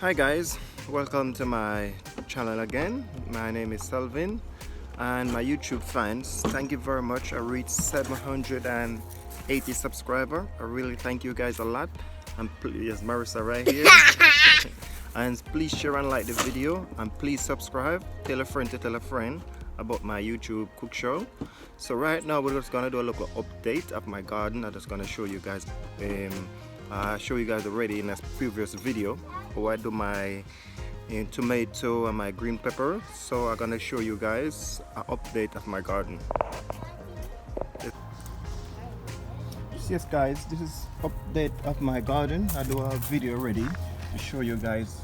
Hi guys, welcome to my channel again. My name is Selvin, and my YouTube fans, thank you very much. I reached 780 subscribers. I really thank you guys a lot. And please, Marissa right here. And please share and like the video, and please subscribe. Tell a friend to tell a friend about my YouTube cook show. So right now we're just gonna do a little update of my garden. I'm just gonna show you guys already in a previous video how I do my tomato and my green pepper. So I'm gonna show you guys an update of my garden. Yes guys, this is update of my garden. I do a video already to show you guys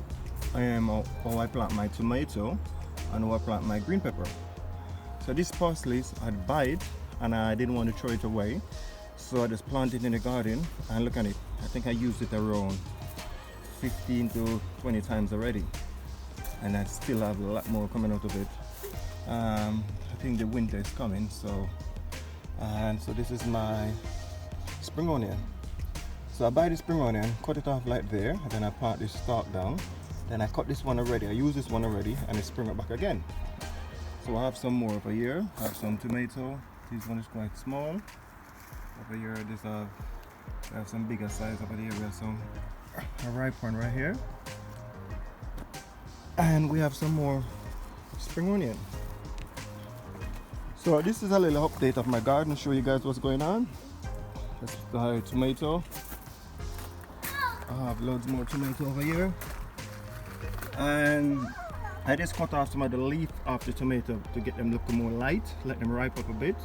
how I plant my tomato and how I plant my green pepper. So this parsley I'd buy it and I didn't want to throw it away, so I just planted it in the garden, and look at it. I think I used it around 15 to 20 times already, and I still have a lot more coming out of it. I think the winter is coming, so this is my spring onion. So I buy the spring onion, cut it off like there, and then I plant this stalk down. Then I cut this one already, I use this one already, and I spring it back again. So I have some more over here. I have some tomato. This one is quite small. Over here, I have some bigger size over here. We have some a ripe one right here, and we have some more spring onion. So this is a little update of my garden. Show you guys what's going on. That's the tomato. I have loads more tomato over here, and I just cut off some of the leaf of the tomato to get them look more light, let them ripe up a bit.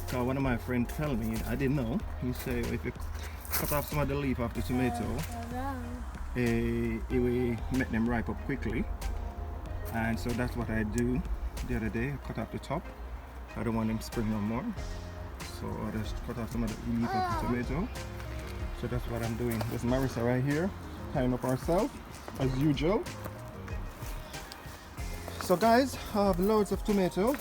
So one of my friends told me, I didn't know, he said if you cut off some of the leaf of the tomato, it will make them ripe up quickly. And so that's what I do the other day. I cut off the top. I don't want them spring no more. So I just cut off some of the leaf of the tomato. So that's what I'm doing. There's Marissa right here, tying up herself, as usual. So guys, I have loads of tomato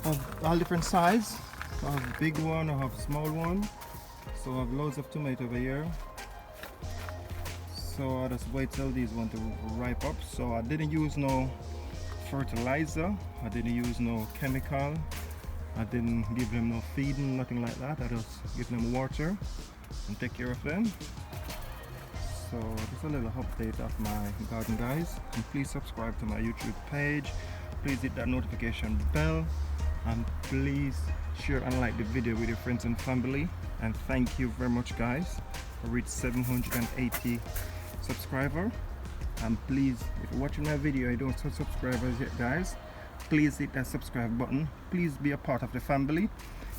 of all different size. I have big one, I have small one. So I have loads of tomato over here. So I just wait till these want to ripe up. So I didn't use no fertilizer, I didn't use no chemical, I didn't give them no feeding, nothing like that. I just give them water and take care of them. So just a little update of my garden guys, and please subscribe to my YouTube page, please hit that notification bell, and please share and like the video with your friends and family. And thank you very much guys. I reached 780 subscribers, and please, if you're watching my video and you don't have subscribers yet guys, please hit that subscribe button. Please be a part of the family,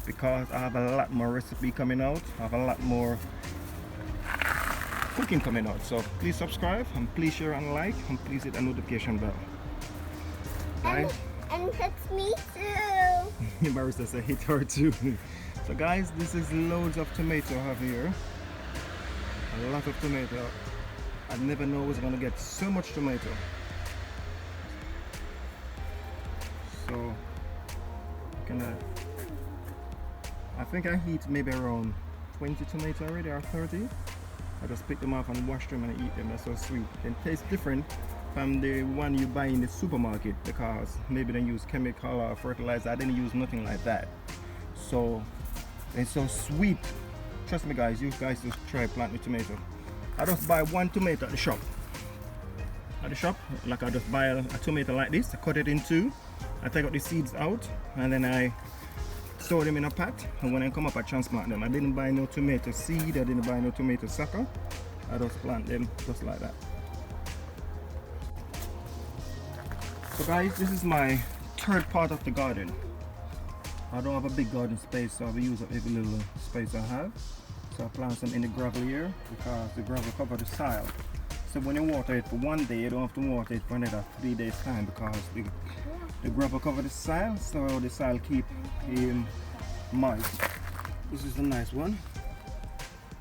because I have a lot more recipe coming out, I have a lot more cooking coming out. So please subscribe, and please share and like, and please hit the notification bell guys. And hit me too. Marissa said hit her too. So guys, this is loads of tomato I have here, a lot of tomato. I never know I was gonna get so much tomato. So I think I eat maybe around 20 tomato already, or 30. I just pick them up and wash them and eat them. They're so sweet. They taste different from the one you buy in the supermarket, because maybe they use chemical or fertilizer. I didn't use nothing like that. So it's so sweet. Trust me guys, you guys just try planting tomato. I just buy one tomato at the shop. Like I just buy a tomato like this, I cut it in two, I take out the seeds out, and then I store them in a pot, and when I come up I transplant them. I didn't buy no tomato seed, I didn't buy no tomato sucker. I just plant them just like that. So guys, this is my third part of the garden. I don't have a big garden space, so I will use up every little space I have. So I plant some in the gravel here, because the gravel cover the soil. So when you water it for one day, you don't have to water it for another 3 days time, because the gravel cover the soil, so the soil keep moist. This is a nice one.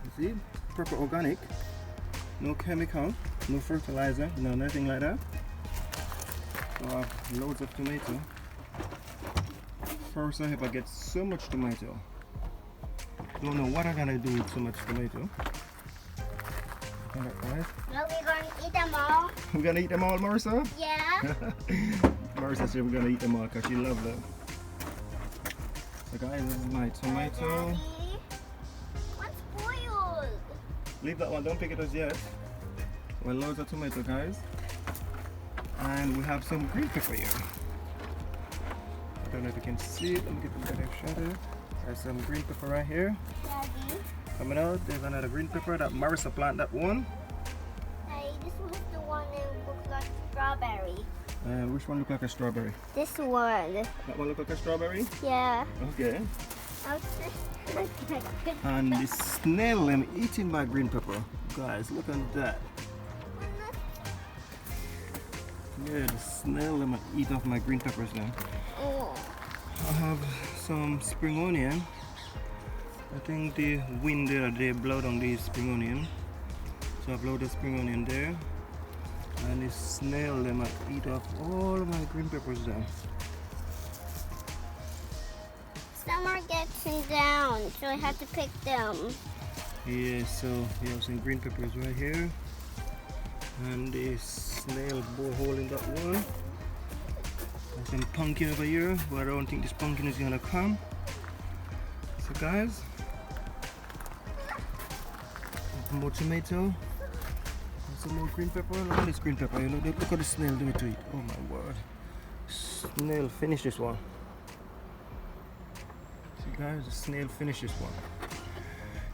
You see, proper organic, no chemical, no fertilizer, no nothing like that. So I have loads of tomato. First I ever get so much tomato. Don't know what I'm gonna do with so much tomato. Look at that, guys. No, we're going to eat them all. We're gonna eat them all, Marissa? Yeah. Marissa said we're gonna eat them all because she loves them. So guys, this is my tomato. Daddy, what's spoiled? Leave that one, don't pick it as yet. Well, loads of tomato, guys. And we have some green pepper here. I don't know if you can see it. Let me get a better shot of it. There's some green pepper right here. Daddy, Coming out, there's another green pepper that Marissa planted that one. hey, this one's the one that looks like strawberry. Which one look like a strawberry? This one. That one look like a strawberry? Yeah. Okay. I'm And the snail I'm eating my green pepper. Guys, look at that. Yeah, the snail I'm eat off my green peppers now. Oh. I have some spring onion. I think the wind there, they blow down the spring onion. So I blow the spring onion there. And the snail them eat off all my green peppers there. Some are getting down, so I have to pick them. Yeah, so we have some green peppers right here. And the snail bore hole in that one. And some pumpkin over here, but I don't think this pumpkin is gonna come. So guys, more tomato, and some more green pepper. Look at this green pepper. Look at the snail do it to it. Oh my word. Snail finish this one. See guys, the snail finished this one.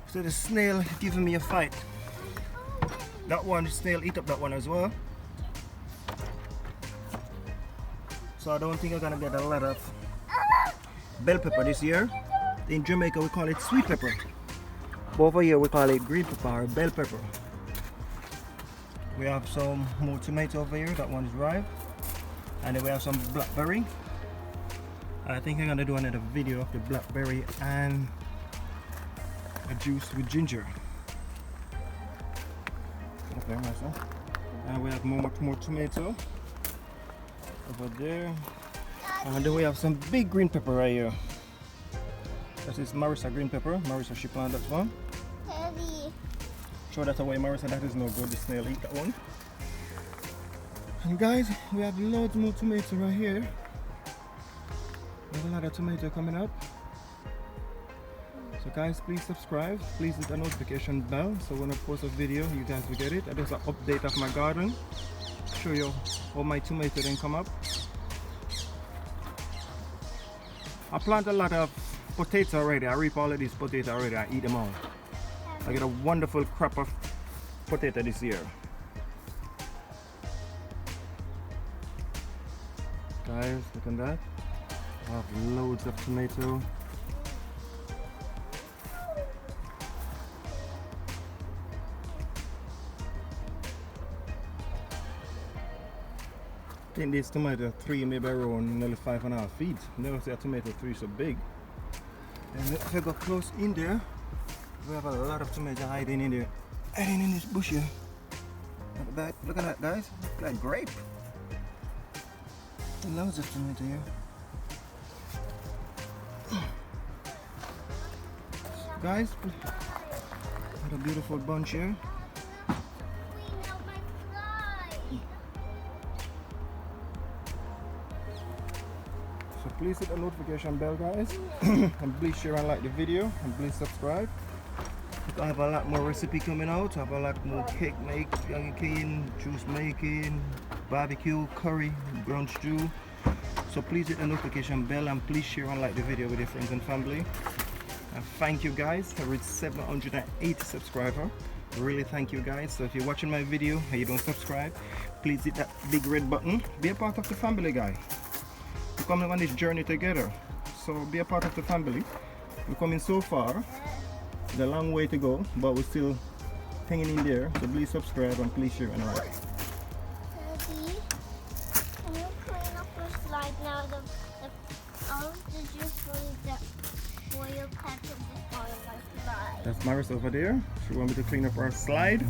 So the snail giving me a fight. That one, the snail eat up that one as well. So I don't think I'm gonna get a lot of bell pepper this year. In Jamaica we call it sweet pepper. But over here we call it green pepper or bell pepper. We have some more tomato over here, that one's ripe. And then we have some blackberry. I think I'm gonna do another video of the blackberry and a juice with ginger. Okay, Marissa. And we have more tomato over there. And then we have some big green pepper right here. This is Marissa green pepper. Marissa, she planted that one. Heavy. Throw that away, Marissa. That is no good. The snail eat that one. And guys, we have loads more tomato right here. There's a lot of tomato coming up. So guys, please subscribe. Please hit the notification bell so when I post a video, you guys will get it. That is an update of my garden. Show you how my tomato then come up. I plant a lot of potato already. I reap all of these potatoes already. I eat them all. I get a wonderful crop of potato this year. Guys, look at that. I have loads of tomato. I think this tomato 3 maybe around nearly 5.5 feet. Never see a tomato 3 so big. And if I go close in there, we have a lot of tomato hiding in there. Hiding in this bush here. Look at that guys. It's like grape. Loads of tomato here. So guys, what a beautiful bunch here. So please hit the notification bell guys and please share and like the video and please subscribe. I have a lot more recipe coming out. I have a lot more cake making, juice making, barbecue, curry, brown stew. So please hit the notification bell and please share and like the video with your friends and family. And thank you guys. I reached 780 subscribers. Really thank you guys. So if you're watching my video and you don't subscribe, please hit that big red button. Be a part of the family guys. We're coming on this journey together, so be a part of the family. We're coming so far, it's a long way to go, but we're still hanging in there. So please subscribe and please share and like. Daddy, can you clean up your slide now? All of the juice from the oil pack of this on my slide. That's Marissa over there. She wants me to clean up our slide.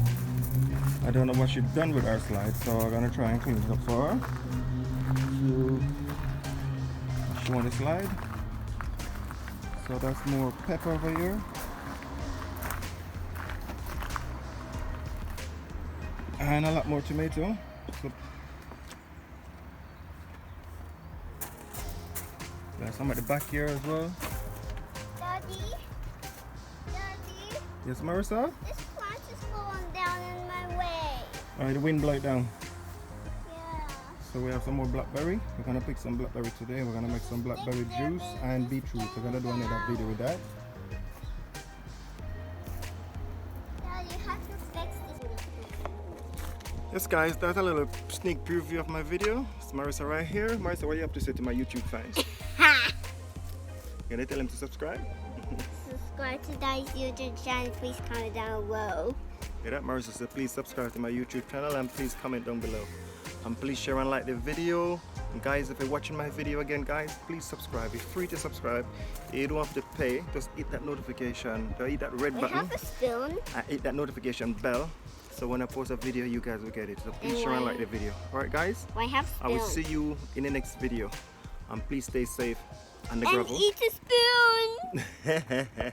I don't know what she's done with our slide, so I'm gonna try and clean it up for her. So, she wants the slide. So that's more pepper over here. And a lot more tomato. So, there's some at the back here as well. Daddy? Daddy? Yes, Marissa? This plant is falling down in my way. Alright, the wind blow it down. Yeah. So we have some more blackberry. We're gonna pick some blackberry today. We're gonna make some blackberry juice and beetroot. We're gonna do another video with that. Dad, you have to fix this. Yes guys, that's a little sneak preview of my video. It's Marissa right here. Marissa, what do you have to say to my YouTube fans? Can I tell them to subscribe? Subscribe to Daddy's YouTube channel. Please comment down below. Yeah, that Marissa said please subscribe to my YouTube channel and please comment down below. And please share and like the video. And guys, if you're watching my video again, guys, please subscribe. It's free to subscribe. You don't have to pay. Just hit that notification. Hit that red We button. have a spoon. And hit that notification bell. So when I post a video, you guys will get it. So please And share and why- like the video. Alright guys? I have I spoon. will see you in the next video. And please stay safe on the And gravel. eat a spoon.